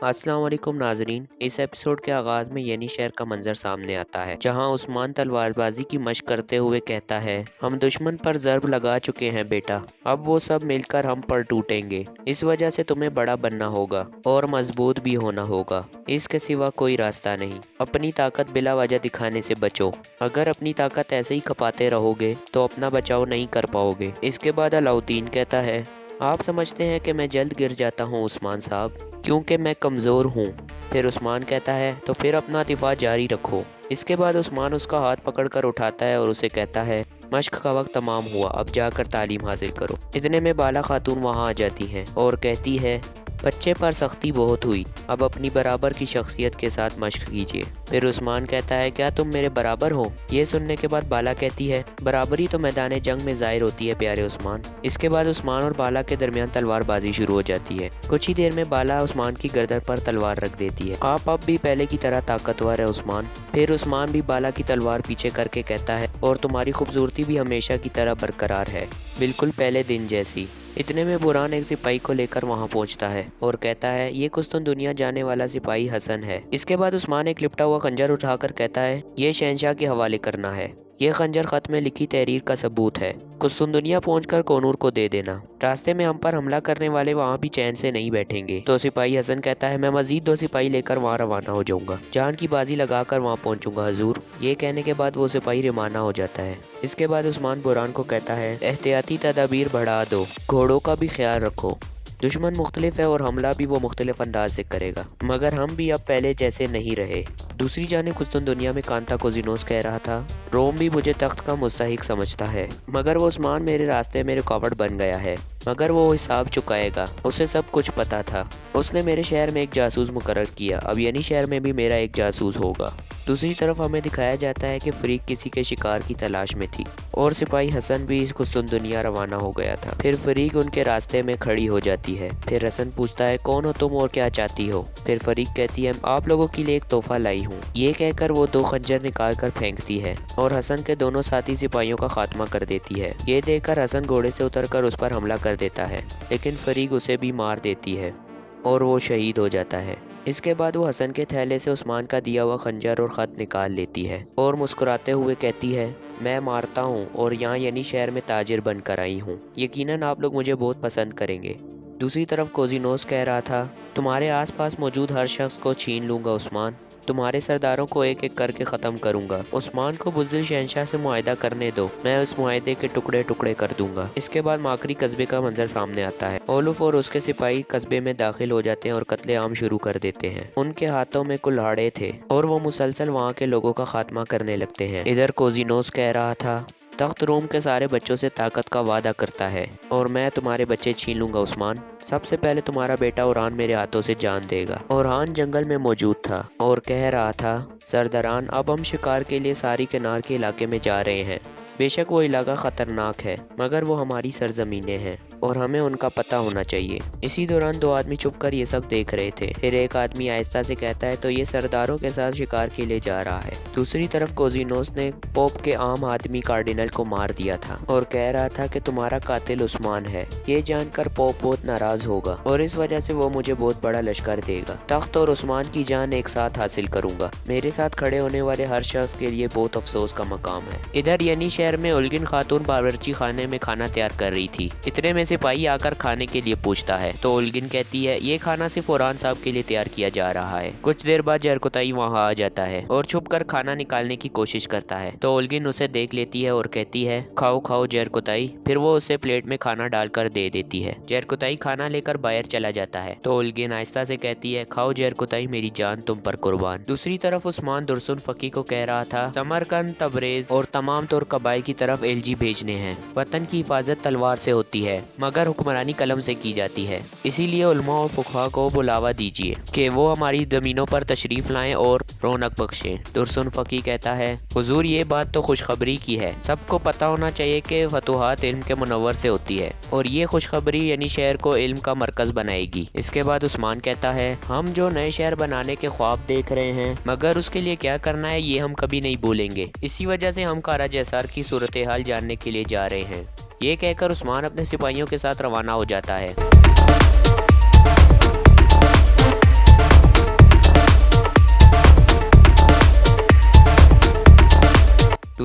السلام علیکم ناظرین، اس ایپیسوڈ کے آغاز میں یعنی شہر کا منظر سامنے آتا ہے جہاں عثمان تلوار بازی کی مشق کرتے ہوئے کہتا ہے، ہم دشمن پر ضرب لگا چکے ہیں بیٹا، اب وہ سب مل کر ہم پر ٹوٹیں گے۔ اس وجہ سے تمہیں بڑا بننا ہوگا اور مضبوط بھی ہونا ہوگا، اس کے سوا کوئی راستہ نہیں۔ اپنی طاقت بلا وجہ دکھانے سے بچو، اگر اپنی طاقت ایسے ہی کھپاتے رہو گے تو اپنا بچاؤ نہیں کر پاؤ گے۔ اس کے بعد علاؤدین کہتا ہے، آپ سمجھتے ہیں کہ میں جلد گر جاتا ہوں عثمان صاحب، کیونکہ میں کمزور ہوں۔ پھر عثمان کہتا ہے، تو پھر اپنا دفاع جاری رکھو۔ اس کے بعد عثمان اس کا ہاتھ پکڑ کر اٹھاتا ہے اور اسے کہتا ہے، مشق کا وقت تمام ہوا، اب جا کر تعلیم حاصل کرو۔ اتنے میں بالا خاتون وہاں آ جاتی ہیں اور کہتی ہے، بچے پر سختی بہت ہوئی، اب اپنی برابر کی شخصیت کے ساتھ مشق کیجیے۔ پھر عثمان کہتا ہے، کیا تم میرے برابر ہو؟ یہ سننے کے بعد بالا کہتی ہے، برابری تو میدان جنگ میں ظاہر ہوتی ہے پیارے عثمان۔ اس کے بعد عثمان اور بالا کے درمیان تلوار بازی شروع ہو جاتی ہے۔ کچھ ہی دیر میں بالا عثمان کی گردن پر تلوار رکھ دیتی ہے، آپ اب بھی پہلے کی طرح طاقتور ہے عثمان۔ پھر عثمان بھی بالا کی تلوار پیچھے کر کے کہتا ہے، اور تمہاری خوبصورتی بھی ہمیشہ کی طرح برقرار ہے، بالکل پہلے دن جیسی۔ اتنے میں برہان ایک سپاہی کو لے کر وہاں پہنچتا ہے اور کہتا ہے، یہ کستون دنیا جانے والا سپاہی حسن ہے۔ اس کے بعد عثمان ایک لپٹا ہوا خنجر اٹھا کر کہتا ہے، یہ شہنشاہ کے حوالے کرنا ہے، یہ خنجر خط میں لکھی تحریر کا ثبوت ہے، قسطن دنیا پہنچ کر کونور کو دے دینا، راستے میں ہم پر حملہ کرنے والے وہاں بھی چین سے نہیں بیٹھیں گے۔ تو سپاہی حسن کہتا ہے، میں مزید 2 سپاہی لے کر وہاں روانہ ہو جاؤں گا، جان کی بازی لگا کر وہاں پہنچوں گا حضور۔ یہ کہنے کے بعد وہ سپاہی روانہ ہو جاتا ہے۔ اس کے بعد عثمان برہان کو کہتا ہے، احتیاطی تدابیر بڑھا دو، گھوڑوں کا بھی خیال رکھو، دشمن مختلف ہے اور حملہ بھی وہ مختلف انداز سے کرے گا، مگر ہم بھی اب پہلے جیسے نہیں رہے۔ دوسری جانب قسطن دنیا میں کانتا کوزینوس کہہ رہا تھا، روم بھی مجھے تخت کا مستحق سمجھتا ہے، مگر وہ عثمان میرے راستے میں رکاوٹ بن گیا ہے، مگر وہ حساب چکائے گا، اسے سب کچھ پتا تھا، اس نے میرے شہر میں ایک جاسوس مقرر کیا، اب یعنی شہر میں بھی میرا ایک جاسوس ہوگا۔ دوسری طرف ہمیں دکھایا جاتا ہے کہ فریق کسی کے شکار کی تلاش میں تھی اور سپاہی حسن بھی اس قسطن دنیا روانہ ہو گیا تھا۔ پھر فریق ان کے راستے میں کھڑی ہو جاتی ہے۔ پھر حسن پوچھتا ہے، کون ہو تم اور کیا چاہتی ہو؟ پھر فریق کہتی ہے، آپ لوگوں کے لیے ایک تحفہ لائی ہوں۔ یہ کہہ کر وہ 2 خنجر نکال کر پھینکتی ہے اور حسن کے دونوں ساتھی سپاہیوں کا خاتمہ کر دیتی ہے۔ یہ دیکھ کر حسن گھوڑے سے اتر کر اس پر حملہ کر دیتا ہے، لیکن فریق اسے بھی مار دیتی ہے اور وہ شہید ہو جاتا ہے۔ اس کے بعد وہ حسن کے تھیلے سے عثمان کا دیا ہوا خنجر اور خط نکال لیتی ہے اور مسکراتے ہوئے کہتی ہے، میں مارتا ہوں اور یہاں یعنی شہر میں تاجر بن کر آئی ہوں، یقیناً آپ لوگ مجھے بہت پسند کریں گے۔ دوسری طرف کوزینوس کہہ رہا تھا، تمہارے آس پاس موجود ہر شخص کو چھین لوں گا عثمان، تمہارے سرداروں کو ایک ایک کر کے ختم کروں گا۔ عثمان کو بزدل شہنشاہ سے معاہدہ کرنے دو، میں اس معاہدے کے ٹکڑے ٹکڑے کر دوں گا۔ اس کے بعد ماکری قصبے کا منظر سامنے آتا ہے۔ اولف اور اس کے سپاہی قصبے میں داخل ہو جاتے ہیں اور قتل عام شروع کر دیتے ہیں۔ ان کے ہاتھوں میں کلہاڑے تھے اور وہ مسلسل وہاں کے لوگوں کا خاتمہ کرنے لگتے ہیں۔ ادھر کوزینوس کہہ رہا تھا، تخت روم کے سارے بچوں سے طاقت کا وعدہ کرتا ہے اور میں تمہارے بچے چھین لوں گا عثمان۔ سب سے پہلے تمہارا بیٹا اوران میرے ہاتھوں سے جان دے گا۔ اوران جنگل میں موجود تھا اور کہہ رہا تھا، سرداران اب ہم شکار کے لیے ساری کنار کے علاقے میں جا رہے ہیں، بے شک وہ علاقہ خطرناک ہے، مگر وہ ہماری سرزمینیں ہیں اور ہمیں ان کا پتہ ہونا چاہیے۔ اسی دوران 2 آدمی چھپ کر یہ سب دیکھ رہے تھے۔ پھر ایک آدمی آہستہ سے کہتا ہے، تو یہ سرداروں کے ساتھ شکار کے لیے جا رہا ہے۔ دوسری طرف کوزینوس نے پوپ کے عام آدمی کارڈینل کو مار دیا تھا اور کہہ رہا تھا کہ تمہارا قاتل عثمان ہے، یہ جان کر پوپ بہت ناراض ہوگا اور اس وجہ سے وہ مجھے بہت بڑا لشکر دے گا، تخت اور عثمان کی جان ایک ساتھ حاصل کروں گا۔ میرے ساتھ کھڑے ہونے والے ہر شخص کے لیے بہت افسوس کا مقام ہے۔ ادھر یعنی شہر میں اولگن خاتون باورچی خانے میں کھانا تیار کر رہی تھی۔ اتنے میں سپاہی آ کر کھانے کے لیے پوچھتا ہے تو اولگن کہتی ہے، یہ کھانا صرف اوران صاحب کے لیے تیار کیا جا رہا ہے۔ کچھ دیر بعد جرکوتائی وہاں آ جاتا ہے اور چھپ کر کھانا نکالنے کی کوشش کرتا ہے تو اولگن اسے دیکھ لیتی ہے اور کہتی ہے، کھاؤ کھاؤ جرکوتائی۔ پھر وہ اسے پلیٹ میں کھانا ڈال کر دے دیتی ہے۔ جرکوتائی کھانا لے کر باہر چلا جاتا ہے تو اولگن آہستہ سے کہتی ہے، کھاؤ جرکوتائی، میری جان تم پر قربان۔ دوسری طرف عثمان درسن فقی کو کہہ رہا تھا، سمرقند، تبریز اور تمام تر قبائل کی طرف ایلجی بھیجنے ہیں۔ وطن کی حفاظت تلوار سے ہوتی ہے مگر حکمرانی قلم سے کی جاتی ہے، اسی لیے علماء اور فقہا کو بلاوا دیجیے کہ وہ ہماری زمینوں پر تشریف لائیں اور رونق بخشیں۔ درسن فقی کہتا ہے، حضور یہ بات تو خوشخبری کی ہے، سب کو پتہ ہونا چاہیے کہ فتوحات علم کے منور سے ہوتی ہے اور یہ خوشخبری یعنی شہر کو علم کا مرکز بنائے گی۔ اس کے بعد عثمان کہتا ہے، ہم جو نئے شہر بنانے کے خواب دیکھ رہے ہیں مگر اس کے لیے کیا کرنا ہے یہ ہم کبھی نہیں بھولیں گے، اسی وجہ سے ہم کارا جیسار کی صورتحال جاننے کے لیے جا رہے ہیں۔ یہ کہہ کر عثمان اپنے سپاہیوں کے ساتھ روانہ ہو جاتا ہے۔